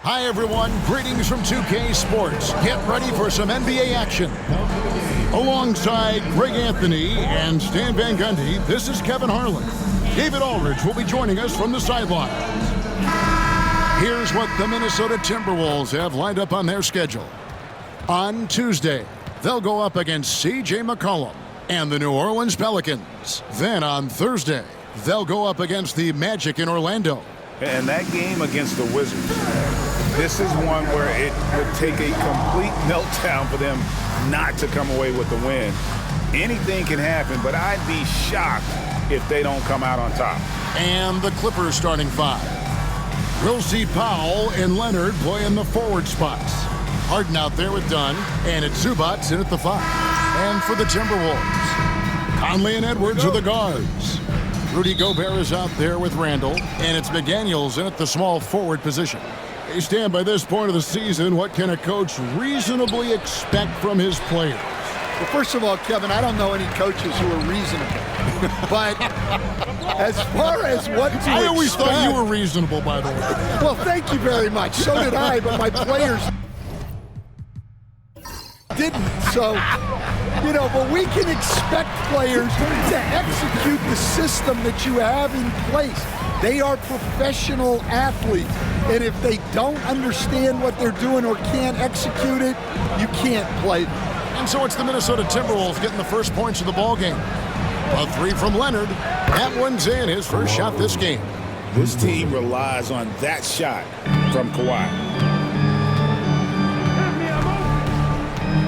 Hi, everyone. Greetings from 2K Sports. Get ready for some NBA action. Alongside Greg Anthony and Stan Van Gundy, this is Kevin Harlan. David Aldridge will be joining us from the sidelines. Here's what the Minnesota Timberwolves have lined up on their schedule. On Tuesday, they'll go up against C.J. McCollum and the New Orleans Pelicans. Then on Thursday, they'll go up against the Magic in Orlando. And that game against the Wizards, this is one where it would take a complete meltdown for them not to come away with the win. Anything can happen, but I'd be shocked if they don't come out on top. And the Clippers starting five. We'll see Powell and Leonard play in the forward spots. Harden out there with Dunn, and it's Zubac in at the five. And for the Timberwolves, Conley and Edwards are the guards. Rudy Gobert is out there with Randall, and it's McDaniels in at the small forward position. Hey, Stan, by this point of the season, what can a coach reasonably expect from his players? Well, first of all, Kevin, I don't know any coaches who are reasonable. But as far as what to expect... I always thought you were reasonable, by the way. Well, thank you very much. So did I, but my players didn't. So, but we can expect players to execute the system that you have in place. They are professional athletes. And if they don't understand what they're doing or can't execute it, you can't play them. And so it's the Minnesota Timberwolves getting the first points of the ball game. A three from Leonard. That one's in, his first shot this game. This team relies on that shot from Kawhi.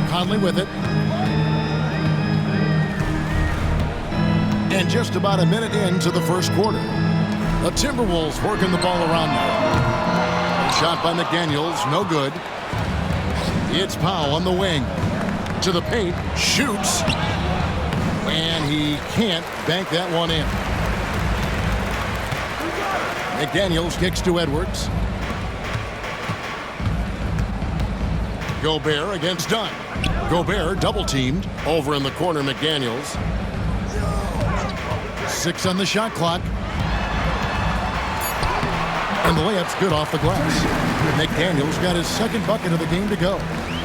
Conley with it. And just about a minute into the first quarter. The Timberwolves working the ball around now. Shot by McDaniels, no good. It's Powell on the wing. To the paint, shoots. And he can't bank that one in. McDaniels kicks to Edwards. Gobert against Dunn. Gobert double-teamed. Over in the corner, McDaniels. 6 on the shot clock. And the layup's good off the glass. McDaniels got his second bucket of the game to go.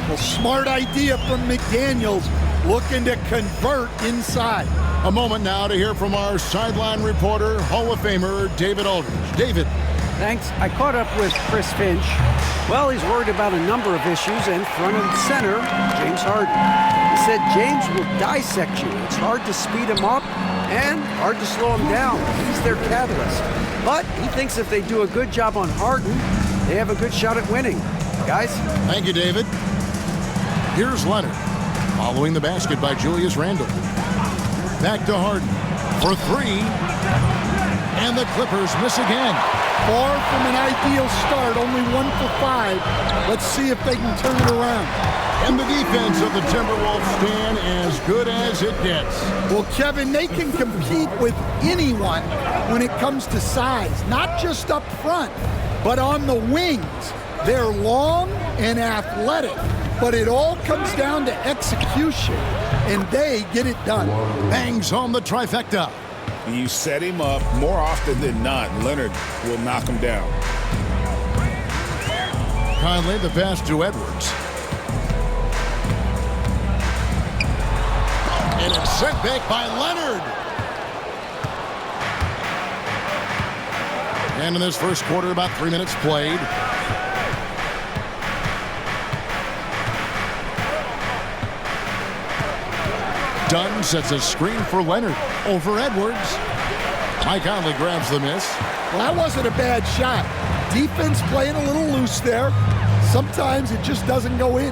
Well, smart idea from McDaniels, looking to convert inside. A moment now to hear from our sideline reporter, Hall of Famer David Aldridge. David. Thanks. I caught up with Chris Finch. Well, he's worried about a number of issues, and front and center, James Harden. He said James will dissect you. It's hard to speed him up and hard to slow him down. He's their catalyst. But he thinks if they do a good job on Harden, they have a good shot at winning. Guys? Thank you, David. Here's Leonard, following the basket by Julius Randle. Back to Harden for three. And the Clippers miss again. Far from an ideal start, only 1 for 5. Let's see if they can turn it around. And the defense of the Timberwolves stand as good as it gets. Well, Kevin, they can compete with anyone when it comes to size, not just up front, but on the wings. They're long and athletic, but it all comes down to execution, and they get it done. Bangs home the trifecta. You set him up more often than not, Leonard will knock him down. Conley the pass to Edwards. And it's sent back by Leonard. And in this first quarter, about 3 minutes played. Dunn sets a screen for Leonard over Edwards. Mike Conley grabs the miss. Well, that wasn't a bad shot. Defense playing a little loose there. Sometimes it just doesn't go in.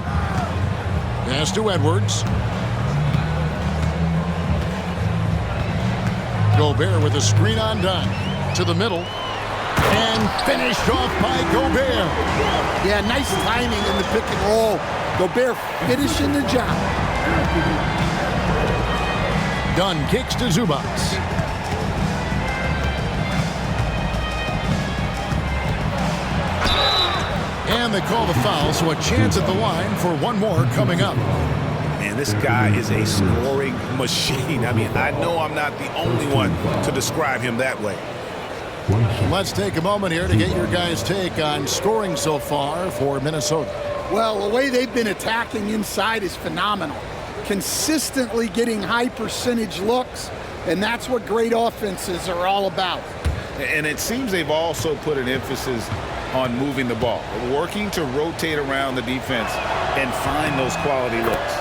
Pass to Edwards. Gobert with a screen on Dunn. To the middle. And finished off by Gobert. Yeah, nice timing in the pick and roll. Gobert finishing the job. Dunn kicks to Zubac. And they call the foul, so a chance at the line for one more coming up. Man, this guy is a scoring machine. I mean, I know I'm not the only one to describe him that way. Let's take a moment here to get your guys' take on scoring so far for Minnesota. Well, the way they've been attacking inside is phenomenal. Consistently getting high percentage looks, and that's what great offenses are all about. And it seems they've also put an emphasis on moving the ball, working to rotate around the defense and find those quality looks.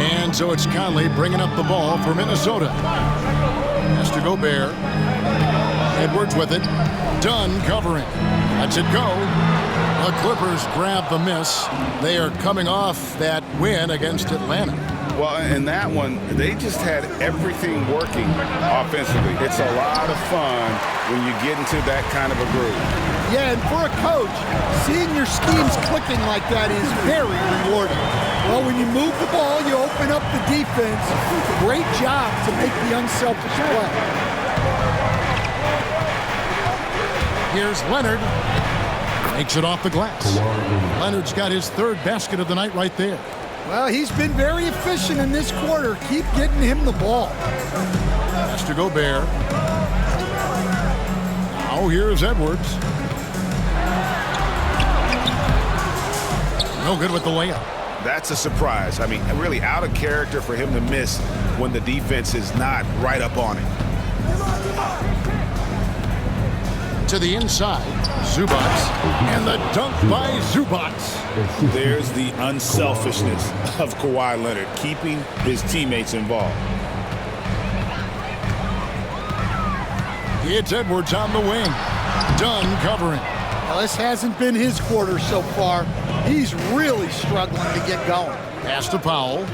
And so it's Conley bringing up the ball for Minnesota. Has to Gobert. Edwards with it. Dunn covering. Lets it go. The Clippers grab the miss. They are coming off that win against Atlanta. Well, in that one, they just had everything working offensively. It's a lot of fun when you get into that kind of a groove. Yeah, and for a coach, seeing your schemes clicking like that is very rewarding. Well, when you move the ball, you open up the defense. Great job to make the unselfish play. Here's Leonard. Makes it off the glass. Leonard's got his third basket of the night right there. Well, he's been very efficient in this quarter. Keep getting him the ball. Has to Gobert. Now here's Edwards. No good with the layup. That's a surprise. I mean, really out of character for him to miss when the defense is not right up on it. To the inside, Zubats, and the dunk by Zubats. There's the unselfishness of Kawhi Leonard, keeping his teammates involved. It's Edwards on the wing. Dunn covering. Well, this hasn't been his quarter so far. He's really struggling to get going. Pass to Powell.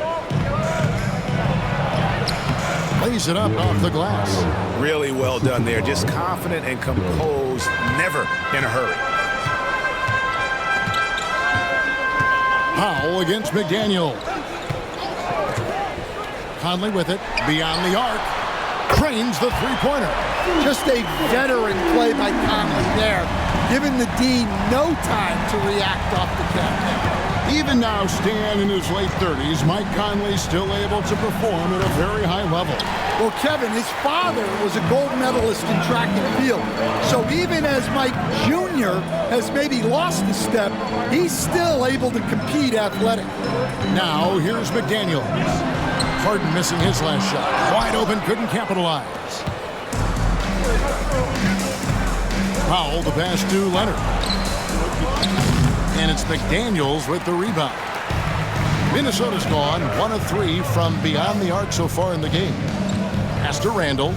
Lays it up off the glass. Really well done there. Just confident and composed, never in a hurry. Powell against McDaniel. Conley with it. Beyond the arc. Trains the three-pointer. Just a veteran play by Conley there, giving the D no time to react off the catch. Even now, Stan in his late 30s, Mike Conley still able to perform at a very high level. Well, Kevin, his father was a gold medalist in track and field. So even as Mike Jr. has maybe lost a step, he's still able to compete athletically. Now, here's McDaniel. Harden missing his last shot. Wide open, couldn't capitalize. Powell, the pass to Leonard. And it's McDaniels with the rebound. Minnesota's gone 1 of 3 from beyond the arc so far in the game. Pass to Randall.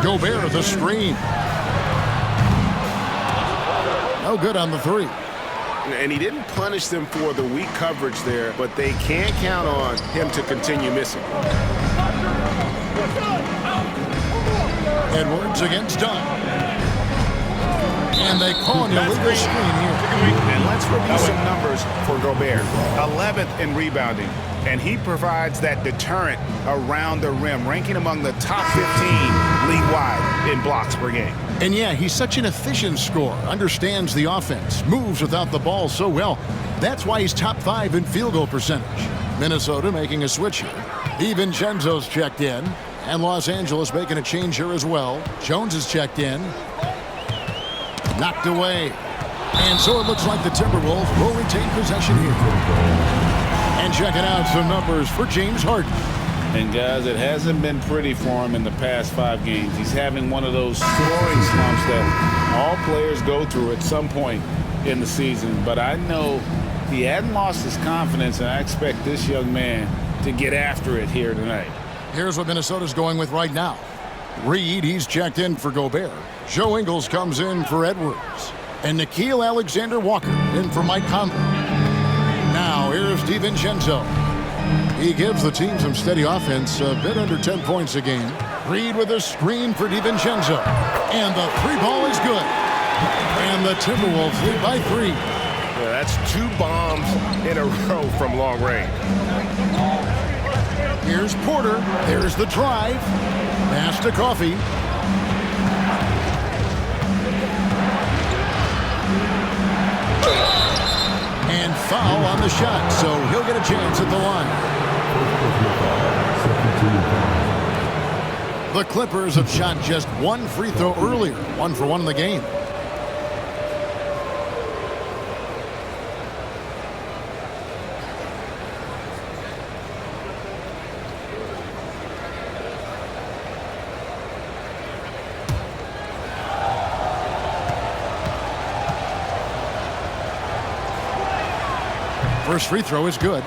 Gobert, the screen. No good on the three. And he didn't punish them for the weak coverage there, but they can't count on him to continue missing. Edwards against Dunn. And they call an illegal screen here. And let's review some numbers for Gobert. 11th in rebounding, and he provides that deterrent around the rim, ranking among the top 15 league-wide in blocks per game. And yeah, he's such an efficient scorer, understands the offense, moves without the ball so well. That's why he's top 5 in field goal percentage. Minnesota making a switch here. DiVincenzo's checked in, and Los Angeles making a change here as well. Jones is checked in. Knocked away. And so it looks like the Timberwolves will retain possession here. And checking out some numbers for James Harden. And guys, it hasn't been pretty for him in the past 5 games. He's having one of those scoring slumps that all players go through at some point in the season. But I know he hadn't lost his confidence, and I expect this young man to get after it here tonight. Here's what Minnesota's going with right now. Reed, he's checked in for Gobert. Joe Ingles comes in for Edwards. And Nickeil Alexander-Walker in for Mike Conley. Now here's DiVincenzo. He gives the team some steady offense, a bit under 10 points a game. Reed with a screen for DiVincenzo. And the 3-ball is good. And the Timberwolves lead by 3. Yeah, that's 2 bombs in a row from long range. Here's Porter. There's the drive. Pass to Coffey. And foul on the shot, so he'll get a chance at the line. The Clippers have shot just one free throw earlier, 1 for 1 in the game. First free throw is good.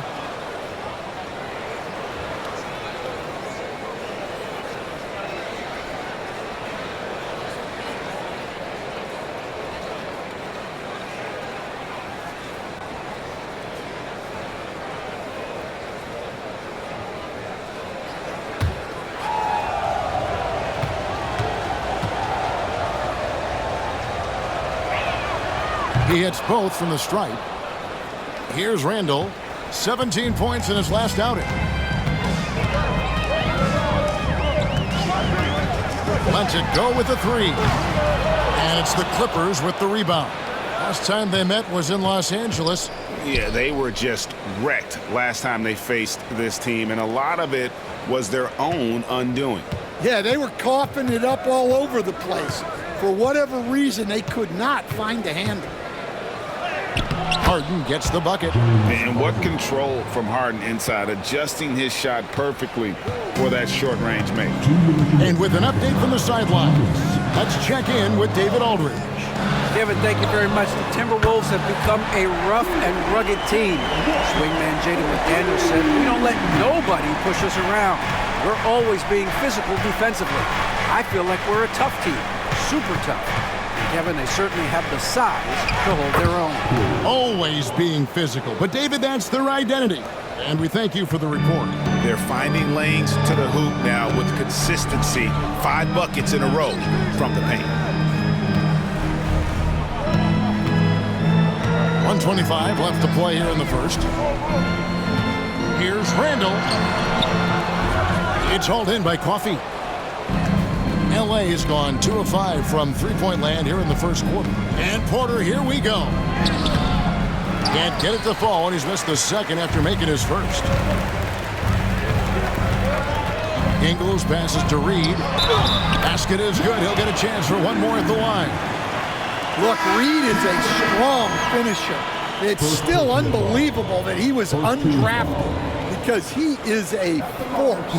He hits both from the stripe. Here's Randall, 17 points in his last outing. Lets it go with the 3. And it's the Clippers with the rebound. Last time they met was in Los Angeles. Yeah, they were just wrecked last time they faced this team, and a lot of it was their own undoing. Yeah, they were coughing it up all over the place. For whatever reason, they could not find a handle. Harden gets the bucket. And what control from Harden inside, adjusting his shot perfectly for that short-range make. And with an update from the sidelines, let's check in with David Aldridge. Kevin, thank you very much. The Timberwolves have become a rough and rugged team. Swingman Jaden McDaniel said, "We don't let nobody push us around. We're always being physical defensively. I feel like we're a tough team, super tough." Kevin, they certainly have the size to hold their own. Always being physical. But, David, that's their identity. And we thank you for the report. They're finding lanes to the hoop now with consistency. 5 buckets in a row from the paint. 1:25 left to play here in the first. Here's Randall. It's hauled in by Coffey. L.A. has gone 2 of 5 from three-point land here in the first quarter. And Porter, here we go. Can't get it to fall, and he's missed the second after making his first. Ingles passes to Reed. Basket is good. He'll get a chance for one more at the line. Look, Reed is a strong finisher. It's still unbelievable that he was undrafted because he is a force.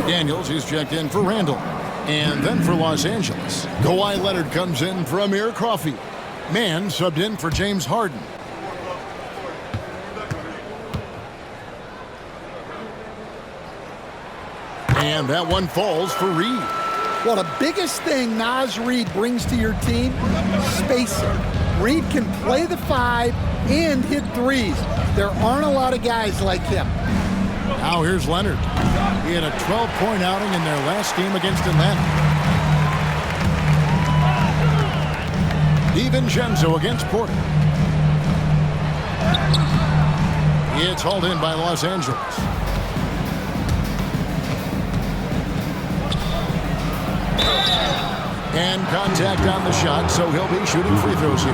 Daniels, he's checked in for Randall. And then for Los Angeles, Kawhi Leonard comes in for Amir Coffey. Mann subbed in for James Harden. And that one falls for Reed. Well, the biggest thing Naz Reid brings to your team, spacing. Reed can play the 5 and hit threes. There aren't a lot of guys like him. Now here's Leonard. He had a 12-point outing in their last game against Atlanta. DiVincenzo against Porter. It's hauled in by Los Angeles. And contact on the shot, so he'll be shooting free throws here.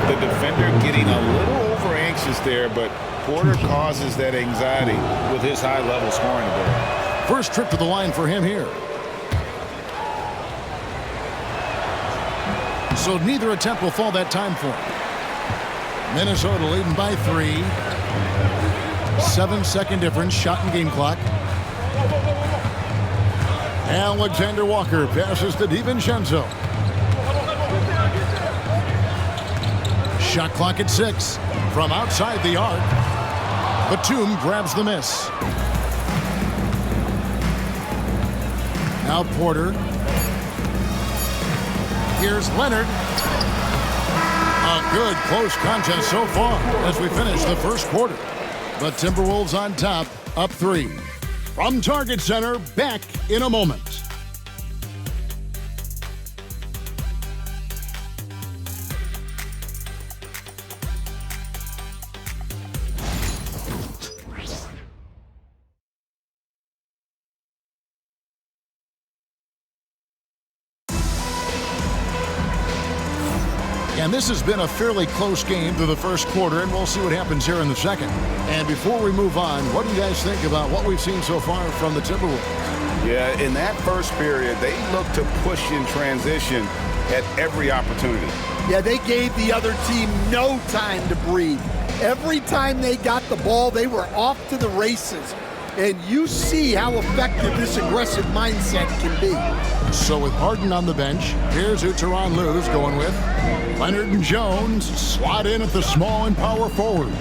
The defender getting a little over-anxious there, but Porter causes that anxiety with his high-level scoring ability. First trip to the line for him here. So neither attempt will fall that time for him. Minnesota leading by 3. 7-second difference, shot and game clock. Alexander Walker passes to DiVincenzo. Shot clock at 6. From outside the arc, Batum grabs the miss. Now Porter. Here's Leonard. A good close contest so far as we finish the first quarter. The Timberwolves on top, up 3. From Target Center, back in a moment. And this has been a fairly close game through the first quarter, and we'll see what happens here in the second. And before we move on, what do you guys think about what we've seen so far from the Timberwolves? Yeah, in that first period, they looked to push in transition at every opportunity. Yeah, they gave the other team no time to breathe. Every time they got the ball, they were off to the races. And you see how effective this aggressive mindset can be. So with Harden on the bench, here's who Tyronn Lue's going with. Leonard and Jones slot in at the small and power forward.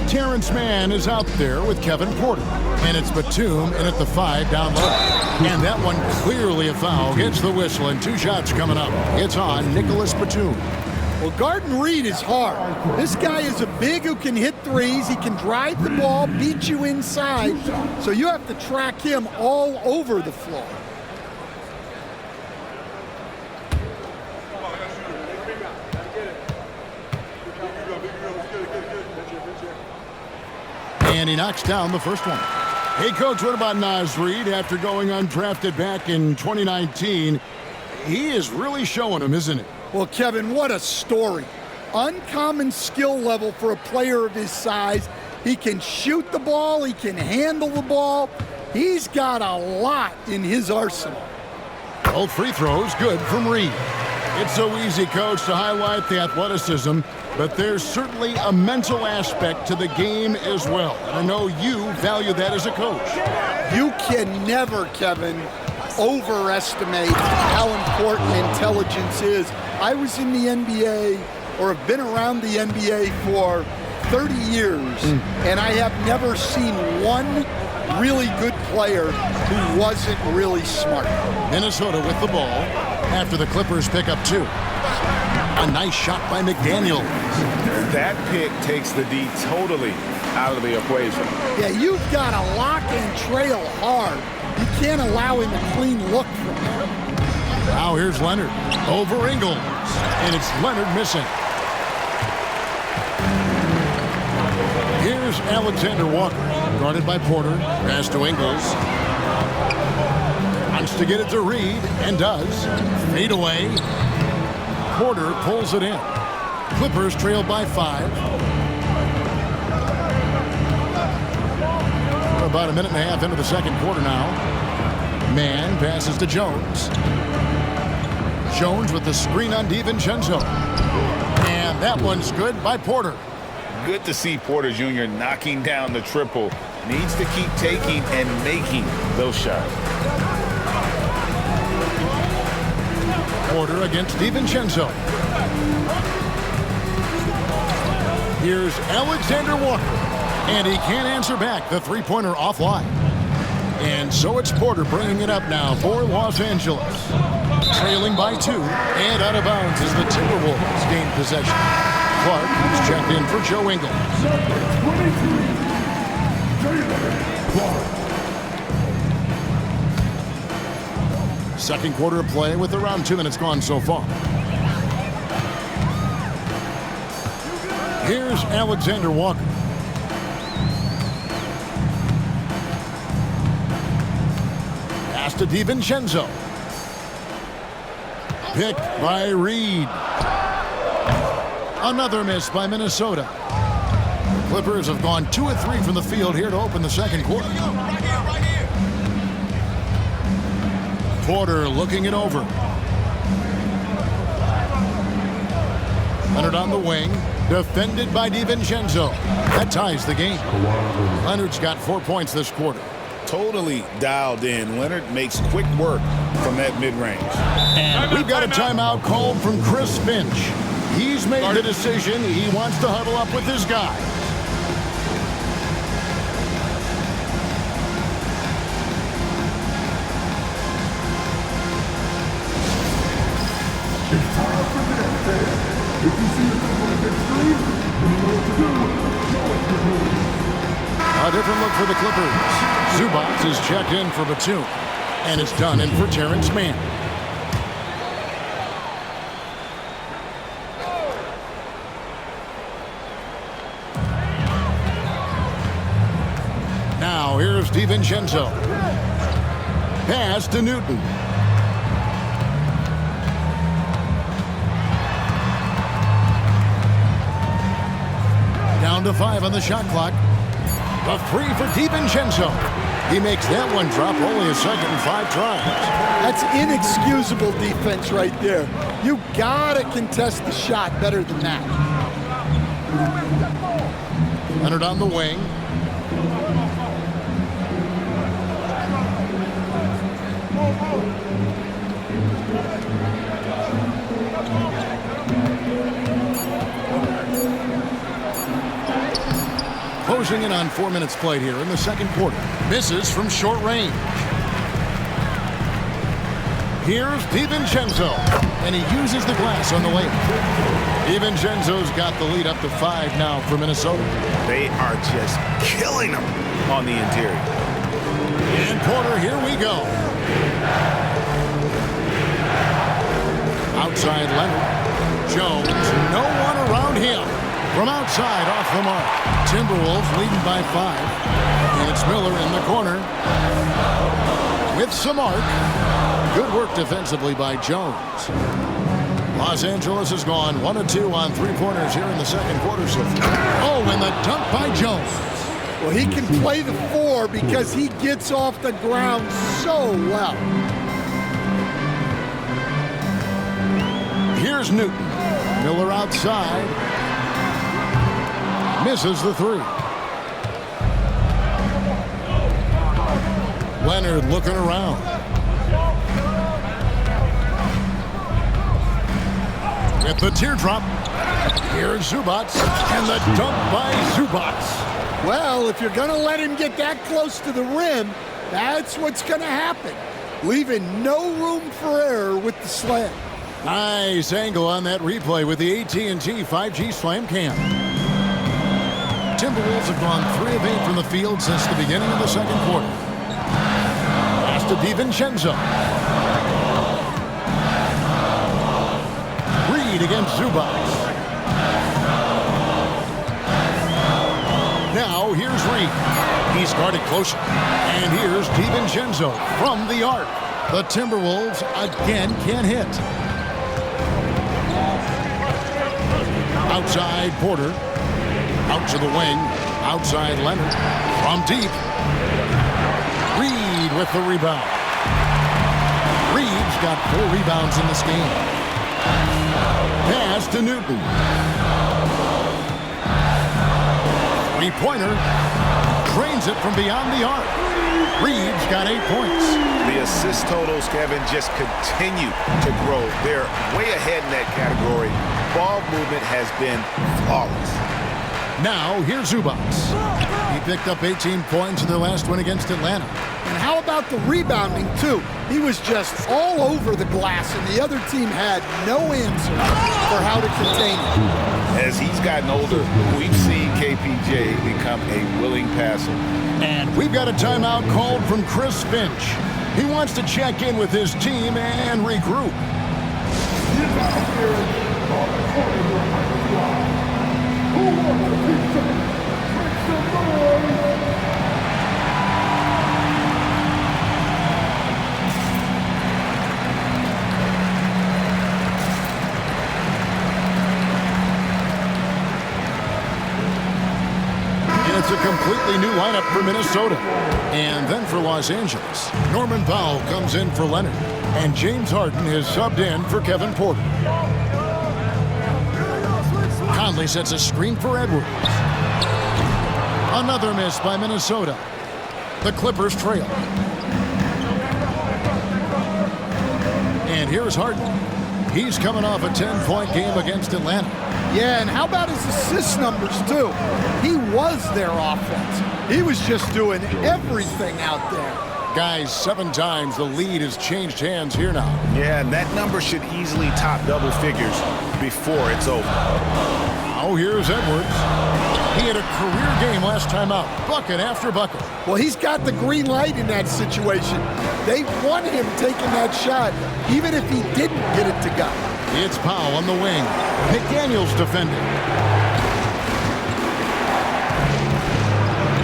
Terrence Mann is out there with Kevin Porter. And it's Batum in at the 5 down low. And that one clearly a foul. Gets the whistle and 2 shots coming up. It's on Nicholas Batum. Well, Garden Reed is hard. This guy is a big who can hit threes. He can drive the ball, beat you inside. So you have to track him all over the floor. And he knocks down the first one. Hey, Coach, what about Naz Reid after going undrafted back in 2019? He is really showing him, isn't it? Well, Kevin, what a story. Uncommon skill level for a player of his size. He can shoot the ball. He can handle the ball. He's got a lot in his arsenal. Both free throws good from Reid. It's so easy, Coach, to highlight the athleticism, but there's certainly a mental aspect to the game as well. And I know you value that as a coach. You can never, Kevin, overestimate how important intelligence is. I was in the NBA, or have been around the NBA for 30 years, and I have never seen one really good player who wasn't really smart. Minnesota with the ball after the Clippers pick up 2. A nice shot by McDaniel. That pick takes the D totally out of the equation. Yeah, you've got to lock and trail hard. You can't allow him a clean look from there. Now here's Leonard over Ingles, and it's Leonard missing. Here's Alexander Walker, guarded by Porter, pass to Ingles. Wants to get it to Reid, and does. Fade away. Porter pulls it in. Clippers trail by 5. We're about a minute and a half into the second quarter now. Mann passes to Jones. Jones with the screen on DiVincenzo. And that one's good by Porter. Good to see Porter Jr. knocking down the triple. Needs to keep taking and making those shots. Porter against DiVincenzo. Here's Alexander Walker. And he can't answer back. The three-pointer offline. And so it's Porter bringing it up now for Los Angeles. Trailing by 2. And out of bounds as the Timberwolves gain possession. Clark is checked in for Joe Ingles. Second quarter of play with around 2 minutes gone so far. Here's Alexander Walker. Pass to DiVincenzo. Picked by Reid. Another miss by Minnesota. The Clippers have gone 2 of 3 from the field here to open the second quarter. Porter looking it over. Leonard on the wing, defended by DiVincenzo. That ties the game. Leonard's got 4 points this quarter. Totally dialed in. Leonard makes quick work from that mid-range. And we've got a timeout called from Chris Finch. He's made the decision. He wants to huddle up with his guys. A different look for the Clippers. Zubac is checked in for Batum. And it's done in for Terrence Mann. Now here's DiVincenzo. Pass to Newton. Down to 5 on the shot clock. The three for DiVincenzo. He makes that one drop, only a second and 5 tries. That's inexcusable defense right there. You gotta contest the shot better than that. Leonard on the wing. Closing in on 4 minutes played here in the second quarter. Misses from short range. Here's DiVincenzo, and he uses the glass on the layup. DiVincenzo's got the lead up to 5 now for Minnesota. They are just killing them on the interior. And Porter, here we go. Outside Leonard. Jones, no one around him. From outside, off the mark. Timberwolves leading by 5. And it's Miller in the corner. With some arc. Good work defensively by Jones. Los Angeles has gone 1 of 2 on 3-pointers here in the second quarter so far. Oh, and the dunk by Jones. Well, he can play the 4 because he gets off the ground so well. Here's Newton. Miller outside. Misses the 3. Leonard looking around. With the teardrop. Here's Zubac. And the dunk by Zubac. Well, if you're going to let him get that close to the rim, that's what's going to happen. Leaving no room for error with the slam. Nice angle on that replay with the AT&T 5G Slam Cam. Timberwolves have gone 3 of 8 from the field since the beginning of the second quarter. Pass to DiVincenzo. Reed against Zubac. Now here's Reed. He's guarded closer. And here's DiVincenzo from the arc. The Timberwolves again can't hit. Outside Porter. Out to the wing. Outside Leonard. From deep. Reed with the rebound. Reed's got 4 rebounds in this game. Pass to Newton. 3-pointer. Drains it from beyond the arc. Reed's got 8 points. The assist totals, Kevin, just continue to grow. They're way ahead in that category. Ball movement has been flawless. Now, here's Zubac. He picked up 18 points in their last win against Atlanta. And how about the rebounding, too? He was just all over the glass, and the other team had no answer for how to contain him. As he's gotten older, we've seen KPJ become a willing passer. And we've got a timeout called from Chris Finch. He wants to check in with his team and regroup. And it's a completely new lineup for Minnesota. And then for Los Angeles, Norman Powell comes in for Leonard. And James Harden is subbed in for Kevin Porter. Conley sets a screen for Edwards. Another miss by Minnesota. The Clippers trail. And here's Harden. He's coming off a 10-point game against Atlanta. Yeah, and how about his assist numbers, too? He was their offense. He was just doing everything out there. Guys, 7 times the lead has changed hands here now. Yeah, and that number should easily top double figures before it's over. Now here's Edwards. He had a career game last time out, bucket after bucket. Well, he's got the green light in that situation. They want him taking that shot, even if he didn't get it to go. It's Powell on the wing. McDaniels defending.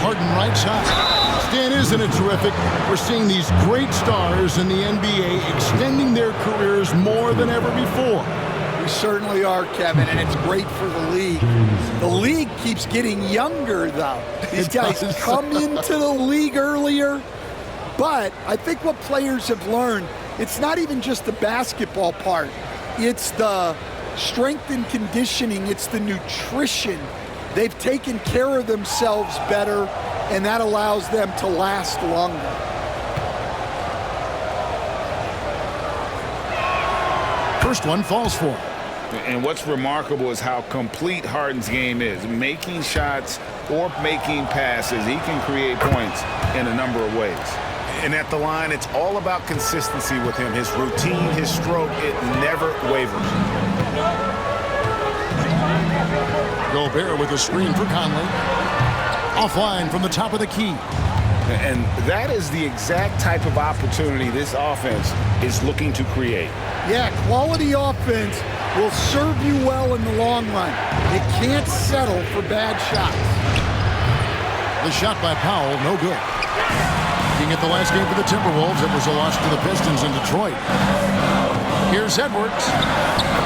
Harden right side. Stan, isn't it terrific? We're seeing these great stars in the NBA extending their careers more than ever before. We certainly are, Kevin, and it's great for the league. The league keeps getting younger, though. These guys come into the league earlier, but I think what players have learned, it's not even just the basketball part. It's the strength and conditioning. It's the nutrition. They've taken care of themselves better, and that allows them to last longer. First one falls for him. And what's remarkable is how complete Harden's game is. Making shots or making passes, he can create points in a number of ways. And at the line, it's all about consistency with him. His routine, his stroke, it never wavers. Gobert with a screen for Conley. Offline from the top of the key. And that is the exact type of opportunity this offense is looking to create. Yeah, quality offense will serve you well in the long run. It can't settle for bad shots. The shot by Powell, no good. Looking at the last game for the Timberwolves, it was a loss to the Pistons in Detroit. Here's Edwards.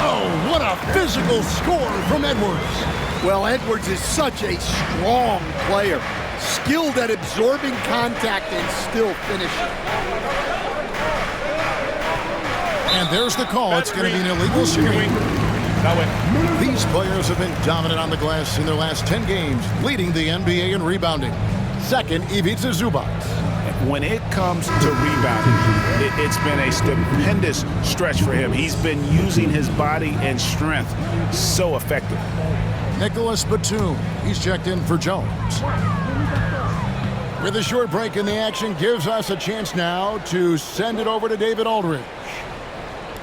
Oh, what a physical score from Edwards. Well, Edwards is such a strong player, skilled at absorbing contact and still finishing. And there's the call. It's going to be an illegal screen. These players have been dominant on the glass in their last 10 games, leading the NBA in rebounding. Second, Ivica Zubac. When it comes to rebounding, it's been a stupendous stretch for him. He's been using his body and strength so effectively. Nicholas Batum. He's checked in for Jones. With a short break in the action, gives us a chance now to send it over to David Aldridge.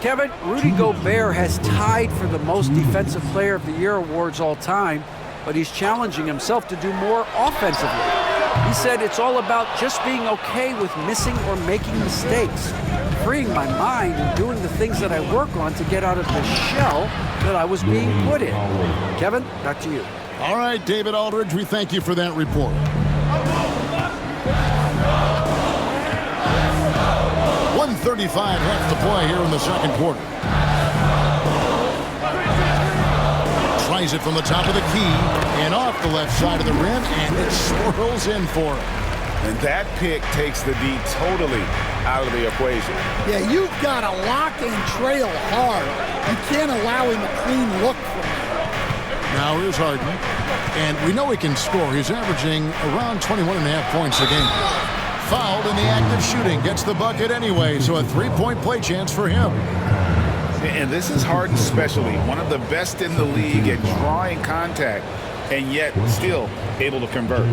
Kevin, Rudy Gobert has tied for the most Defensive Player of the Year awards all time, but he's challenging himself to do more offensively. He said it's all about just being okay with missing or making mistakes, freeing my mind and doing the things that I work on to get out of the shell that I was being put in. Kevin, back to you. All right, David Aldridge, we thank you for that report. 1:35 left to play here in the second quarter. Tries it from the top of the key and off the left side of the rim, and it swirls in for him. And that pick takes the D totally out of the equation. Yeah, you've got to lock and trail hard. You can't allow him a clean look from there. Now here's Harden, and we know he can score. He's averaging around 21.5 points a game. Fouled in the act of shooting, gets the bucket anyway, so a three-point play chance for him. And this is Harden's specialty, one of the best in the league at drawing contact, and yet still able to convert.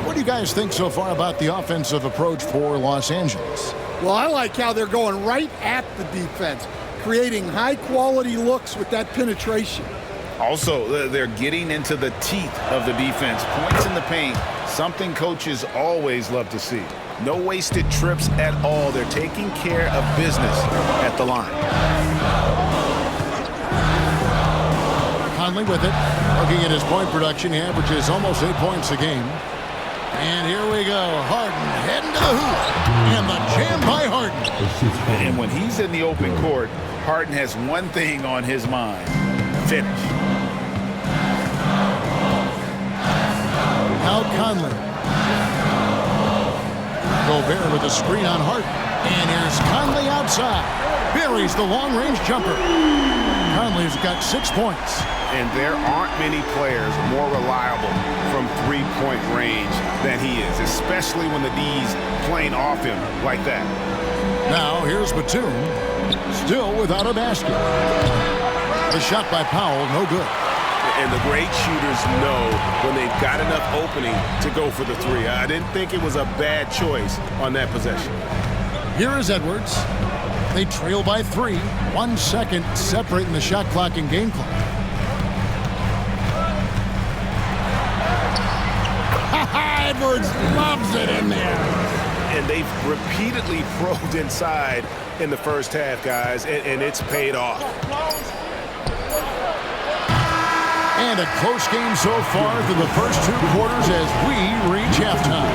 What do you guys think so far about the offensive approach for Los Angeles? Well, I like how they're going right at the defense, creating high-quality looks with that penetration. Also, they're getting into the teeth of the defense. Points in the paint, something coaches always love to see. No wasted trips at all. They're taking care of business at the line. Conley with it. Looking at his point production, he averages almost 8 points a game. And here we go. Harden heading to the hoop. And the jam by Harden. And when he's in the open court, Harden has one thing on his mind. Finish. Now Conley. Gobert with a screen on Harden. And here's Conley outside. Buries the long-range jumper. Conley's got 6 points. And there aren't many players more reliable from three-point range than he is, especially when the D's playing off him like that. Now here's Batum, still without a basket. The shot by Powell, no good. And the great shooters know when they've got enough opening to go for the three. I didn't think it was a bad choice on that possession. Here is Edwards. They trail by 3. 1 second separating the shot clock and game clock. Edwards loves it in there. And they've repeatedly probed inside in the first half, guys, and it's paid off. And a close game so far through the first 2 quarters as we reach halftime.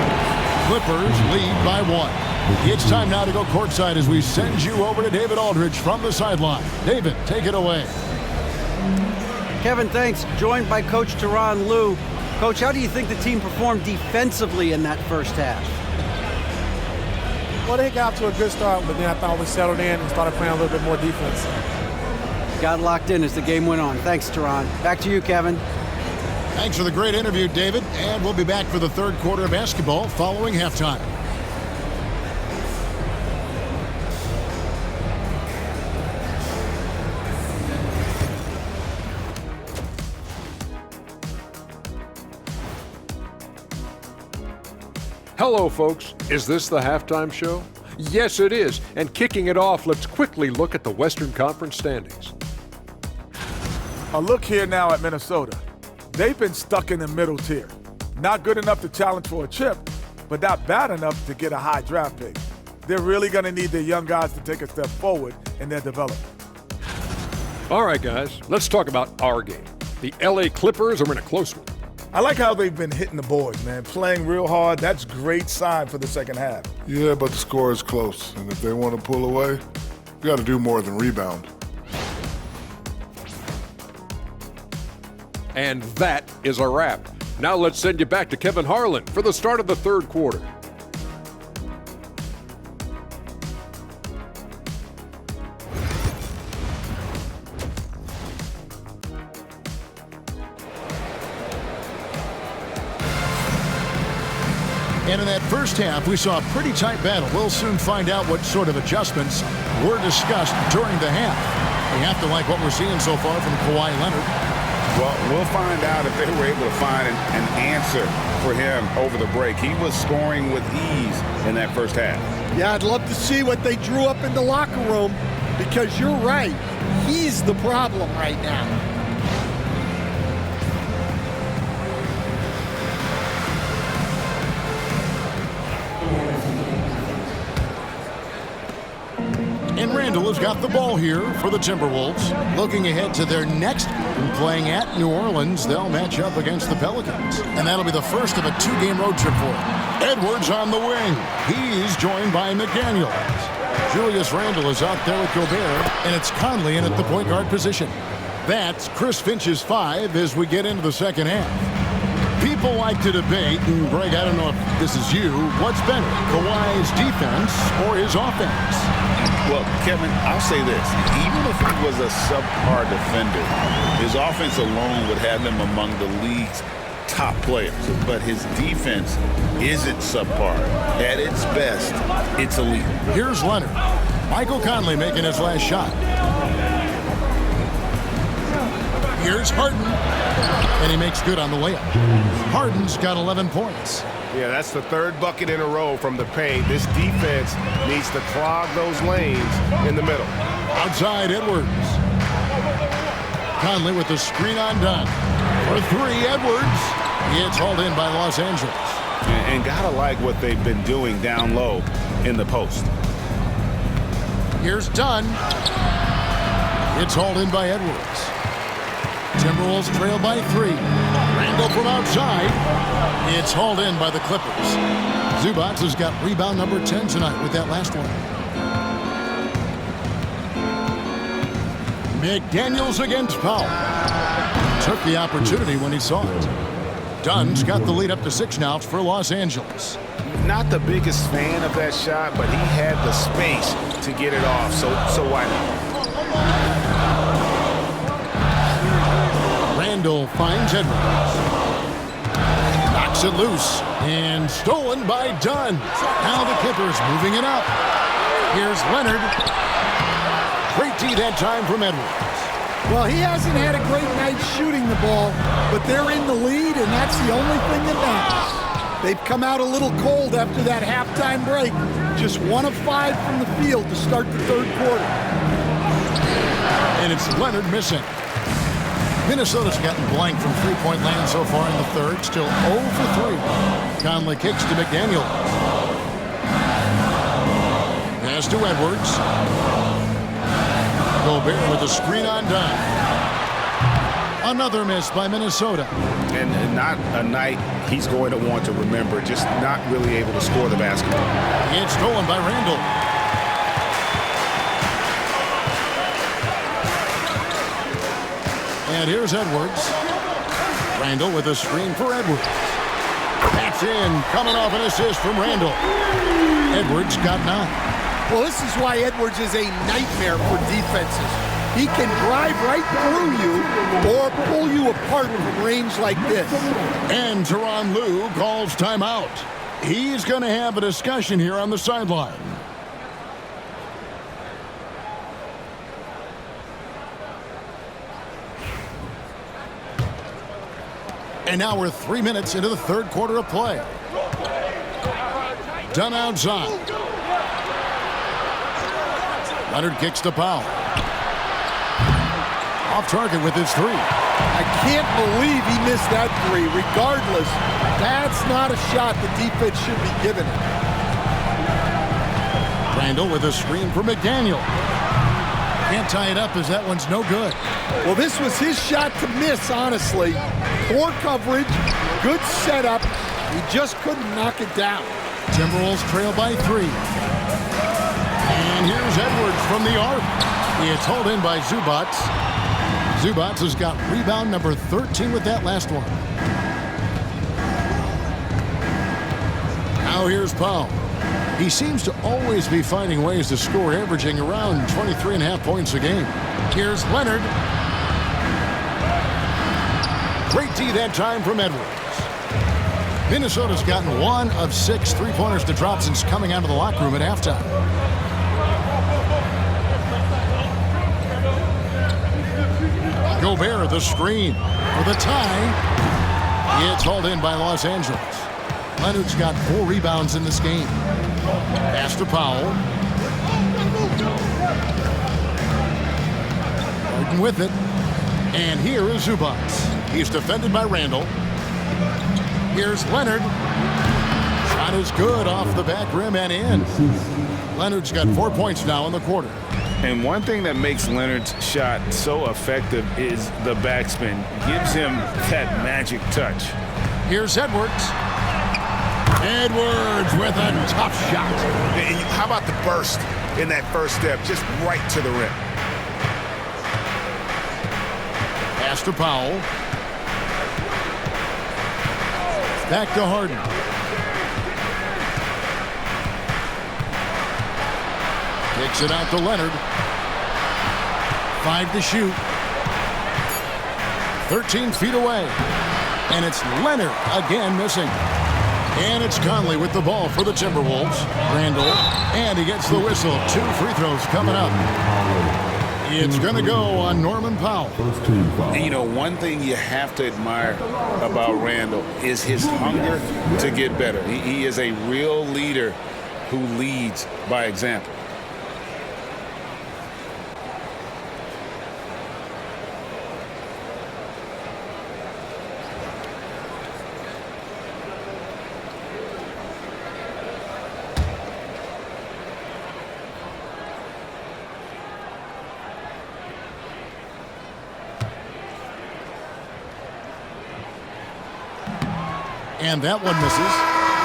Clippers lead by 1. It's time now to go courtside as we send you over to David Aldridge from the sideline. David, take it away. Kevin, thanks. Joined by Coach Tyronn Lue. Coach, how do you think the team performed defensively in that first half? Well, they got to a good start, but then I thought we settled in and started playing a little bit more defense. Got locked in as the game went on. Thanks, Tyronn. Back to you, Kevin. Thanks for the great interview, David. And we'll be back for the third quarter of basketball following halftime. Hello, folks. Is this the halftime show? Yes, it is. And kicking it off, let's quickly look at the Western Conference standings. A look here now at Minnesota. They've been stuck in the middle tier. Not good enough to challenge for a chip, but not bad enough to get a high draft pick. They're really going to need their young guys to take a step forward in their development. All right, guys, let's talk about our game. The LA Clippers are in a close one. I like how they've been hitting the boards, man. Playing real hard. That's great sign for the second half. Yeah, but the score is close. And if they want to pull away, you got to do more than rebound. And that is a wrap. Now let's send you back to Kevin Harlan for the start of the third quarter. And in that first half, we saw a pretty tight battle. We'll soon find out what sort of adjustments were discussed during the half. We have to like what we're seeing so far from Kawhi Leonard. Well, we'll find out if they were able to find an answer for him over the break. He was scoring with ease in that first half. Yeah, I'd love to see what they drew up in the locker room, because you're right. He's the problem right now. And Randall has got the ball here for the Timberwolves. Looking ahead to their next game, playing at New Orleans, they'll match up against the Pelicans. And that'll be the first of a two-game road trip for them. Edwards on the wing. He's joined by McDaniels. Julius Randle is out there with Gobert, and it's Conley in at the point guard position. That's Chris Finch's 5 as we get into the second half. People like to debate, and Greg, I don't know if this is you, what's better, Kawhi's defense or his offense? Well, Kevin, I'll say this. Even if he was a subpar defender, his offense alone would have him among the league's top players. But his defense isn't subpar. At its best, it's elite. Here's Leonard. Michael Conley making his last shot. Here's Harden. And he makes good on the layup. Harden's got 11 points. Yeah, that's the third bucket in a row from the paint. This defense needs to clog those lanes in the middle. Outside Edwards. Conley with the screen on Dunn. For 3, Edwards. It's hauled in by Los Angeles. And gotta like what they've been doing down low in the post. Here's Dunn. It's hauled in by Edwards. Timberwolves trail by 3. Randall from outside. It's hauled in by the Clippers. Zubac has got rebound number 10 tonight with that last one. McDaniels against Powell. Took the opportunity when he saw it. Dunn's got the lead up to 6 now for Los Angeles. Not the biggest fan of that shot, but he had the space to get it off, so why not? Randall finds Edwards. Knocks it loose. And stolen by Dunn. Now the Clippers moving it up. Here's Leonard. Great D that time from Edwards. Well, he hasn't had a great night shooting the ball, but they're in the lead, and that's the only thing that matters. They've come out a little cold after that halftime break. Just 1 of 5 from the field to start the third quarter. And it's Leonard missing. Minnesota's gotten blank from three-point land so far in the third. Still 0 for 3. Conley kicks to McDaniel. Pass to Edwards. Gobert with a screen on Dunn. Another miss by Minnesota. And not a night he's going to want to remember, just not really able to score the basketball. It's stolen by Randall. And here's Edwards. Randall with a screen for Edwards. That's in, coming off an assist from Randall. Edwards got 9. Well, this is why Edwards is a nightmare for defenses. He can drive right through you or pull you apart from range like this. And Tyronn Lue calls timeout. He's going to have a discussion here on the sideline. And now we're 3 minutes into the third quarter of play. Dunn outside. Leonard kicks to Powell. Off target with his 3. I can't believe he missed that 3. Regardless, that's not a shot the defense should be giving him. Randall with a screen for McDaniel. Can't tie it up as that one's no good. Well, this was his shot to miss, honestly. Poor coverage, good setup. He just couldn't knock it down. Timberwolves trail by 3. And here's Edwards from the arc. It's hauled in by Zubats. Zubats has got rebound number 13 with that last one. Now here's Powell. He seems to always be finding ways to score, averaging around 23.5 points a game. Here's Leonard. Great D that time from Edwards. Minnesota's gotten 1 of 6 3-pointers to drop since coming out of the locker room at halftime. Gobert, the screen for the tie. It's hauled in by Los Angeles. Leonard's got 4 rebounds in this game. Pass to Powell. Harden with it. And here is Zubats. He's defended by Randall. Here's Leonard. Shot is good off the back rim and in. Leonard's got 4 points now in the quarter. And one thing that makes Leonard's shot so effective is the backspin. Gives him that magic touch. Here's Edwards. Edwards with a tough shot. And how about the burst in that first step, just right to the rim? Pass to Powell. Back to Harden. Takes it out to Leonard. 5 to shoot. 13 feet away. And it's Leonard again missing. And it's Conley with the ball for the Timberwolves. Randall. And he gets the whistle. 2 free throws coming up. It's going to go on Norman Powell. And you know, one thing you have to admire about Randall is his hunger to get better. He is a real leader who leads by example. And that one misses.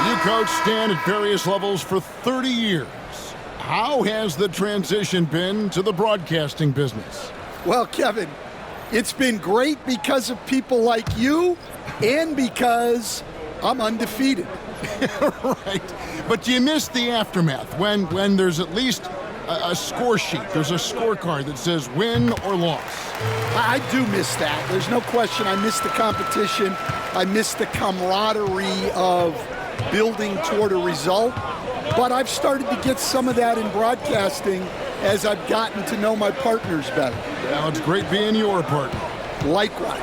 You coached Stan at various levels for 30 years. How has the transition been to the broadcasting business? Well, Kevin, it's been great because of people like you and because I'm undefeated. Right. But you missed the aftermath when there's at least a score sheet. There's a scorecard that says win or loss. I do miss that. There's no question. I miss the competition. I miss the camaraderie of building toward a result. But I've started to get some of that in broadcasting as I've gotten to know my partners better. Now it's great being your partner. Likewise.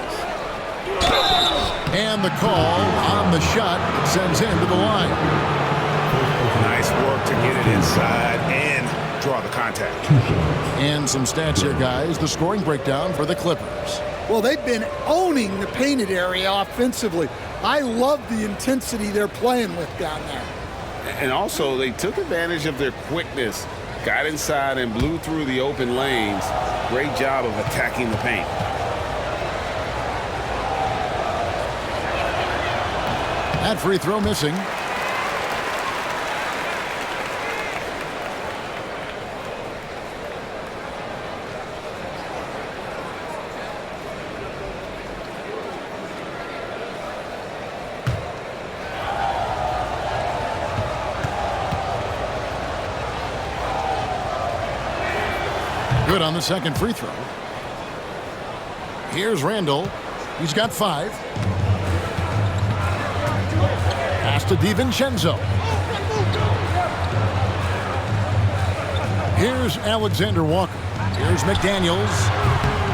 And the call on the shot that sends him to the line. Nice work to get it inside and draw the contact. And some stats here, guys. The scoring breakdown for the Clippers. Well, they've been owning the painted area offensively. I love the intensity they're playing with down there. And also, they took advantage of their quickness, got inside and blew through the open lanes. Great job of attacking the paint. That free throw missing. Good on the second free throw. Here's Randall. He's got 5. Pass to DiVincenzo. Here's Alexander Walker. Here's McDaniels.